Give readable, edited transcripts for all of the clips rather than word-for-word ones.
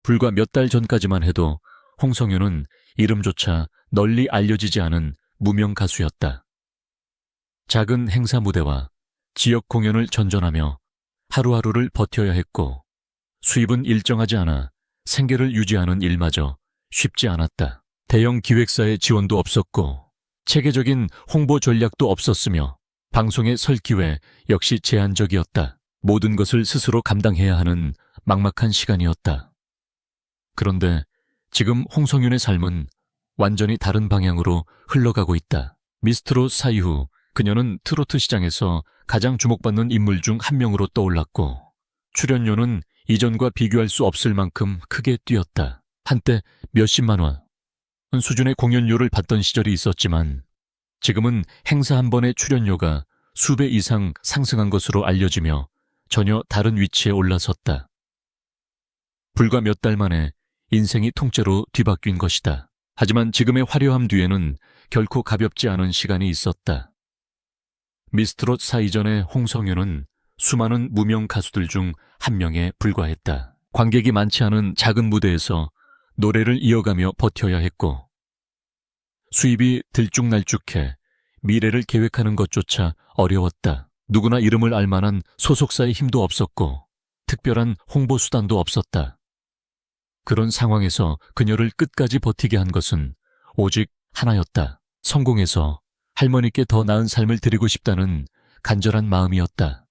불과 몇 달 전까지만 해도 홍성윤은 이름조차 널리 알려지지 않은 무명 가수였다. 작은 행사 무대와 지역 공연을 전전하며 하루하루를 버텨야 했고 수입은 일정하지 않아 생계를 유지하는 일마저 쉽지 않았다. 대형 기획사의 지원도 없었고 체계적인 홍보 전략도 없었으며 방송에 설 기회 역시 제한적이었다. 모든 것을 스스로 감당해야 하는 막막한 시간이었다. 그런데 지금 홍성윤의 삶은 완전히 다른 방향으로 흘러가고 있다. 미스트롯 사이 후 그녀는 트로트 시장에서 가장 주목받는 인물 중 한 명으로 떠올랐고 출연료는 이전과 비교할 수 없을 만큼 크게 뛰었다. 한때 몇십만 원 수준의 공연료를 받던 시절이 있었지만 지금은 행사 한 번의 출연료가 수배 이상 상승한 것으로 알려지며 전혀 다른 위치에 올라섰다. 불과 몇 달 만에 인생이 통째로 뒤바뀐 것이다. 하지만 지금의 화려함 뒤에는 결코 가볍지 않은 시간이 있었다. 미스트롯 사 이전의 홍성윤은 수많은 무명 가수들 중 한 명에 불과했다. 관객이 많지 않은 작은 무대에서 노래를 이어가며 버텨야 했고 수입이 들쭉날쭉해 미래를 계획하는 것조차 어려웠다. 누구나 이름을 알 만한 소속사의 힘도 없었고 특별한 홍보 수단도 없었다. 그런 상황에서 그녀를 끝까지 버티게 한 것은 오직 하나였다. 성공해서 할머니께 더 나은 삶을 드리고 싶다는 간절한 마음이었다.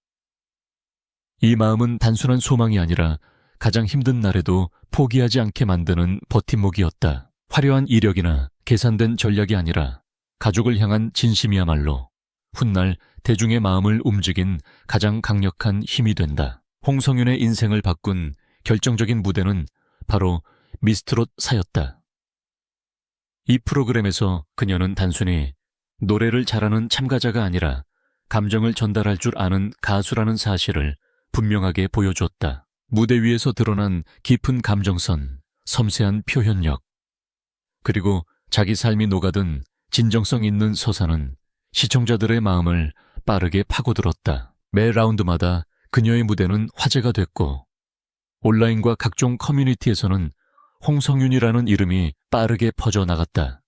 이 마음은 단순한 소망이 아니라 가장 힘든 날에도 포기하지 않게 만드는 버팀목이었다. 화려한 이력이나 계산된 전략이 아니라 가족을 향한 진심이야말로 훗날 대중의 마음을 움직인 가장 강력한 힘이 된다. 홍성윤의 인생을 바꾼 결정적인 무대는 바로 미스트롯 사였다. 이 프로그램에서 그녀는 단순히 노래를 잘하는 참가자가 아니라 감정을 전달할 줄 아는 가수라는 사실을 분명하게 보여줬다. 무대 위에서 드러난 깊은 감정선, 섬세한 표현력, 그리고 자기 삶이 녹아든 진정성 있는 서사는 시청자들의 마음을 빠르게 파고들었다. 매 라운드마다 그녀의 무대는 화제가 됐고 온라인과 각종 커뮤니티에서는 홍성윤이라는 이름이 빠르게 퍼져나갔다.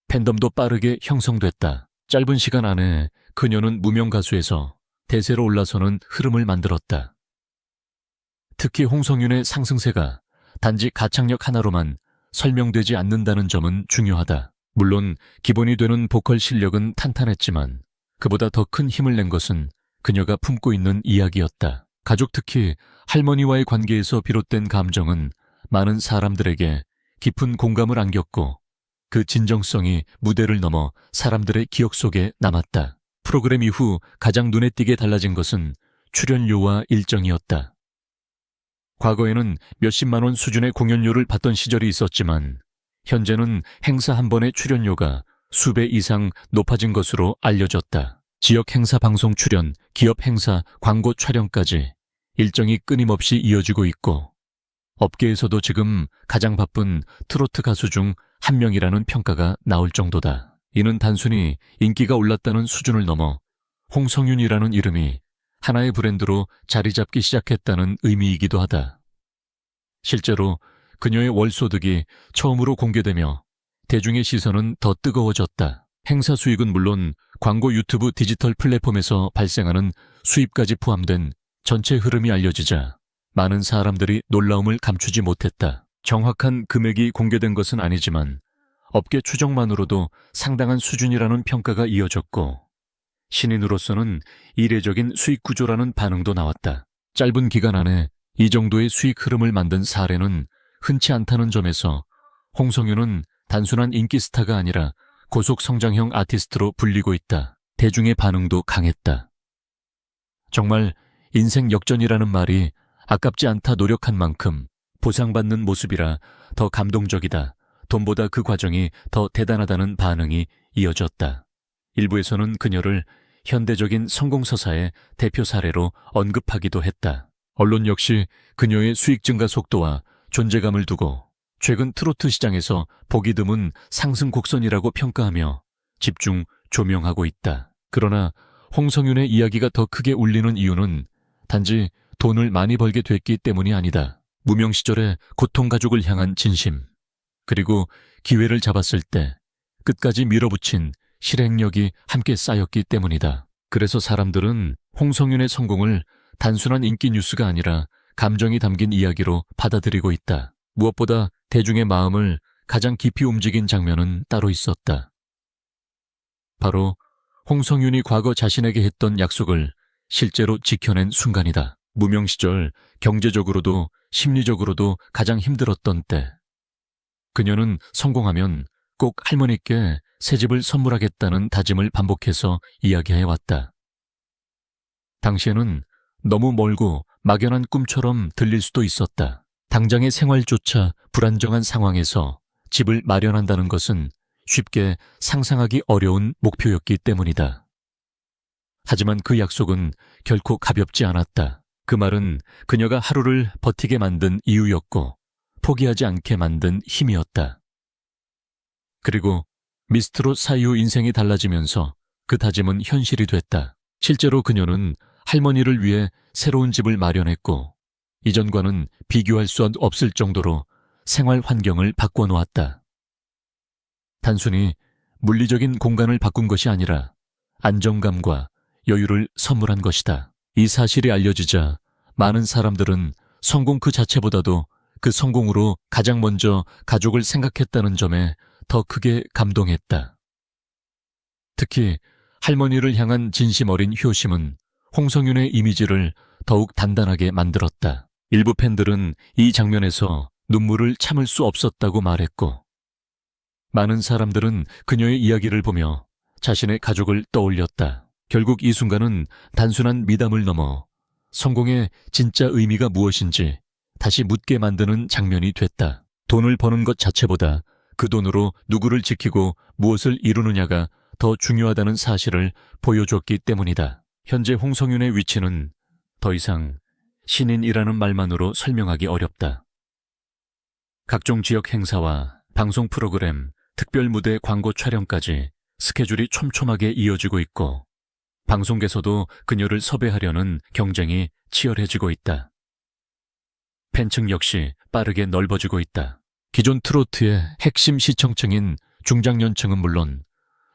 팬덤도 빠르게 형성됐다. 짧은 시간 안에 그녀는 무명 가수에서 대세로 올라서는 흐름을 만들었다. 특히 홍성윤의 상승세가 단지 가창력 하나로만 설명되지 않는다는 점은 중요하다. 물론 기본이 되는 보컬 실력은 탄탄했지만 그보다 더 큰 힘을 낸 것은 그녀가 품고 있는 이야기였다. 가족 특히 할머니와의 관계에서 비롯된 감정은 많은 사람들에게 깊은 공감을 안겼고 그 진정성이 무대를 넘어 사람들의 기억 속에 남았다. 프로그램 이후 가장 눈에 띄게 달라진 것은 출연료와 일정이었다. 과거에는 몇십만 원 수준의 공연료를 받던 시절이 있었지만 현재는 행사 한 번의 출연료가 수배 이상 높아진 것으로 알려졌다. 지역 행사 방송 출연, 기업 행사, 광고 촬영까지 일정이 끊임없이 이어지고 있고 업계에서도 지금 가장 바쁜 트로트 가수 중 한 명이라는 평가가 나올 정도다. 이는 단순히 인기가 올랐다는 수준을 넘어 홍성윤이라는 이름이 하나의 브랜드로 자리 잡기 시작했다는 의미이기도 하다. 실제로 그녀의 월 소득이 처음으로 공개되며 대중의 시선은 더 뜨거워졌다. 행사 수익은 물론 광고 유튜브 디지털 플랫폼에서 발생하는 수입까지 포함된 전체 흐름이 알려지자 많은 사람들이 놀라움을 감추지 못했다. 정확한 금액이 공개된 것은 아니지만 업계 추정만으로도 상당한 수준이라는 평가가 이어졌고 신인으로서는 이례적인 수익 구조라는 반응도 나왔다. 짧은 기간 안에 이 정도의 수익 흐름을 만든 사례는 흔치 않다는 점에서 홍성윤은 단순한 인기 스타가 아니라 고속 성장형 아티스트로 불리고 있다. 대중의 반응도 강했다. 정말 인생 역전이라는 말이 아깝지 않다. 노력한 만큼 보상받는 모습이라 더 감동적이다. 돈보다 그 과정이 더 대단하다는 반응이 이어졌다. 일부에서는 그녀를 현대적인 성공서사의 대표 사례로 언급하기도 했다. 언론 역시 그녀의 수익 증가 속도와 존재감을 두고 최근 트로트 시장에서 보기 드문 상승 곡선이라고 평가하며 집중 조명하고 있다. 그러나 홍성윤의 이야기가 더 크게 울리는 이유는 단지 돈을 많이 벌게 됐기 때문이 아니다. 무명 시절의 고통 가족을 향한 진심, 그리고 기회를 잡았을 때 끝까지 밀어붙인 실행력이 함께 쌓였기 때문이다. 그래서 사람들은 홍성윤의 성공을 단순한 인기 뉴스가 아니라 감정이 담긴 이야기로 받아들이고 있다. 무엇보다 대중의 마음을 가장 깊이 움직인 장면은 따로 있었다. 바로 홍성윤이 과거 자신에게 했던 약속을 실제로 지켜낸 순간이다. 무명 시절 경제적으로도 심리적으로도 가장 힘들었던 때, 그녀는 성공하면 꼭 할머니께 새 집을 선물하겠다는 다짐을 반복해서 이야기해왔다. 당시에는 너무 멀고 막연한 꿈처럼 들릴 수도 있었다. 당장의 생활조차 불안정한 상황에서 집을 마련한다는 것은 쉽게 상상하기 어려운 목표였기 때문이다. 하지만 그 약속은 결코 가볍지 않았다. 그 말은 그녀가 하루를 버티게 만든 이유였고 포기하지 않게 만든 힘이었다. 그리고 미스트롯 사이 후 인생이 달라지면서 그 다짐은 현실이 됐다. 실제로 그녀는 할머니를 위해 새로운 집을 마련했고 이전과는 비교할 수 없을 정도로 생활 환경을 바꿔놓았다. 단순히 물리적인 공간을 바꾼 것이 아니라 안정감과 여유를 선물한 것이다. 이 사실이 알려지자 많은 사람들은 성공 그 자체보다도 그 성공으로 가장 먼저 가족을 생각했다는 점에 더 크게 감동했다. 특히 할머니를 향한 진심 어린 효심은 홍성윤의 이미지를 더욱 단단하게 만들었다. 일부 팬들은 이 장면에서 눈물을 참을 수 없었다고 말했고, 많은 사람들은 그녀의 이야기를 보며 자신의 가족을 떠올렸다. 결국 이 순간은 단순한 미담을 넘어 성공의 진짜 의미가 무엇인지 다시 묻게 만드는 장면이 됐다. 돈을 버는 것 자체보다 그 돈으로 누구를 지키고 무엇을 이루느냐가 더 중요하다는 사실을 보여줬기 때문이다. 현재 홍성윤의 위치는 더 이상 신인이라는 말만으로 설명하기 어렵다. 각종 지역 행사와 방송 프로그램, 특별 무대 광고 촬영까지 스케줄이 촘촘하게 이어지고 있고, 방송계에서도 그녀를 섭외하려는 경쟁이 치열해지고 있다. 팬층 역시 빠르게 넓어지고 있다. 기존 트로트의 핵심 시청층인 중장년층은 물론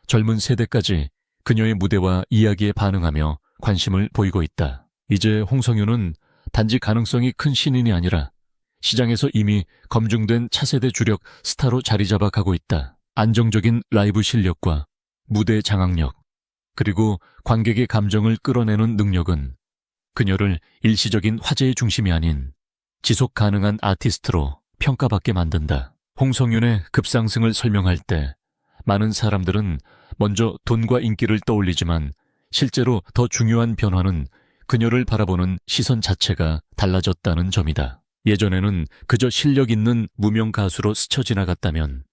젊은 세대까지 그녀의 무대와 이야기에 반응하며 관심을 보이고 있다. 이제 홍성윤은 단지 가능성이 큰 신인이 아니라 시장에서 이미 검증된 차세대 주력 스타로 자리 잡아가고 있다. 안정적인 라이브 실력과 무대 장악력, 그리고 관객의 감정을 끌어내는 능력은 그녀를 일시적인 화제의 중심이 아닌 지속 가능한 아티스트로 평가받게 만든다. 홍성윤의 급상승을 설명할 때 많은 사람들은 먼저 돈과 인기를 떠올리지만 실제로 더 중요한 변화는 그녀를 바라보는 시선 자체가 달라졌다는 점이다. 예전에는 그저 실력 있는 무명 가수로 스쳐 지나갔다면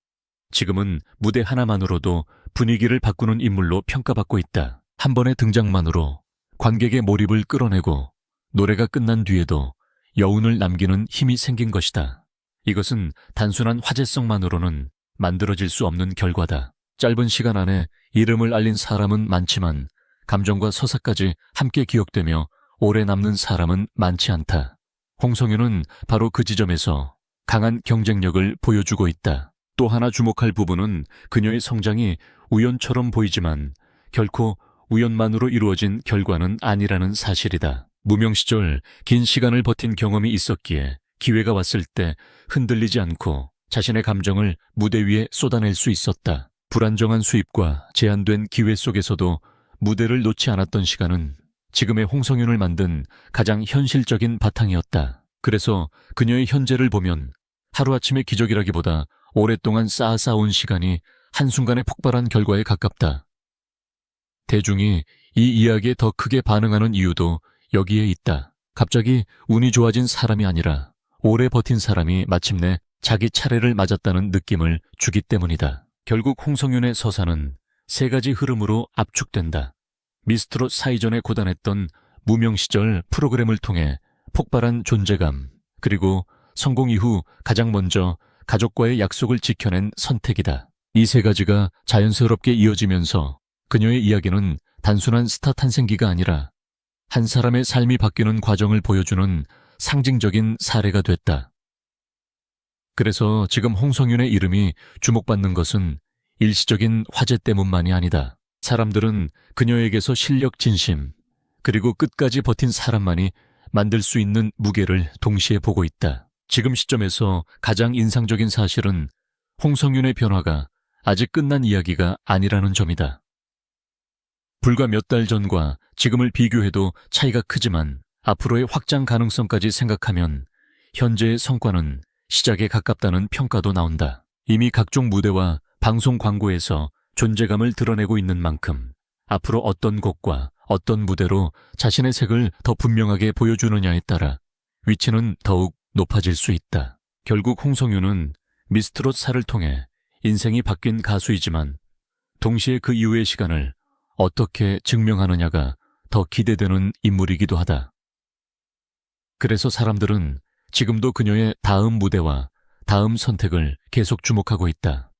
지금은 무대 하나만으로도 분위기를 바꾸는 인물로 평가받고 있다. 한 번의 등장만으로 관객의 몰입을 끌어내고 노래가 끝난 뒤에도 여운을 남기는 힘이 생긴 것이다. 이것은 단순한 화제성만으로는 만들어질 수 없는 결과다. 짧은 시간 안에 이름을 알린 사람은 많지만 감정과 서사까지 함께 기억되며 오래 남는 사람은 많지 않다. 홍성윤은 바로 그 지점에서 강한 경쟁력을 보여주고 있다. 또 하나 주목할 부분은 그녀의 성장이 우연처럼 보이지만 결코 우연만으로 이루어진 결과는 아니라는 사실이다. 무명 시절 긴 시간을 버틴 경험이 있었기에 기회가 왔을 때 흔들리지 않고 자신의 감정을 무대 위에 쏟아낼 수 있었다. 불안정한 수입과 제한된 기회 속에서도 무대를 놓지 않았던 시간은 지금의 홍성윤을 만든 가장 현실적인 바탕이었다. 그래서 그녀의 현재를 보면 하루아침의 기적이라기보다 오랫동안 쌓아온 시간이 한순간에 폭발한 결과에 가깝다. 대중이 이 이야기에 더 크게 반응하는 이유도 여기에 있다. 갑자기 운이 좋아진 사람이 아니라 오래 버틴 사람이 마침내 자기 차례를 맞았다는 느낌을 주기 때문이다. 결국 홍성윤의 서사는 세 가지 흐름으로 압축된다. 미스트롯 사이전에 고단했던 무명 시절 프로그램을 통해 폭발한 존재감, 그리고 성공 이후 가장 먼저 가족과의 약속을 지켜낸 선택이다. 이 세 가지가 자연스럽게 이어지면서 그녀의 이야기는 단순한 스타 탄생기가 아니라 한 사람의 삶이 바뀌는 과정을 보여주는 상징적인 사례가 됐다. 그래서 지금 홍성윤의 이름이 주목받는 것은 일시적인 화제 때문만이 아니다. 사람들은 그녀에게서 실력 진심, 그리고 끝까지 버틴 사람만이 만들 수 있는 무게를 동시에 보고 있다. 지금 시점에서 가장 인상적인 사실은 홍성윤의 변화가 아직 끝난 이야기가 아니라는 점이다. 불과 몇 달 전과 지금을 비교해도 차이가 크지만 앞으로의 확장 가능성까지 생각하면 현재의 성과는 시작에 가깝다는 평가도 나온다. 이미 각종 무대와 방송 광고에서 존재감을 드러내고 있는 만큼 앞으로 어떤 곡과 어떤 무대로 자신의 색을 더 분명하게 보여주느냐에 따라 위치는 더욱 높아질 수 있다. 결국 홍성윤은 미스트롯 사를 통해 인생이 바뀐 가수이지만 동시에 그 이후의 시간을 어떻게 증명하느냐가 더 기대되는 인물이기도 하다. 그래서 사람들은 지금도 그녀의 다음 무대와 다음 선택을 계속 주목하고 있다.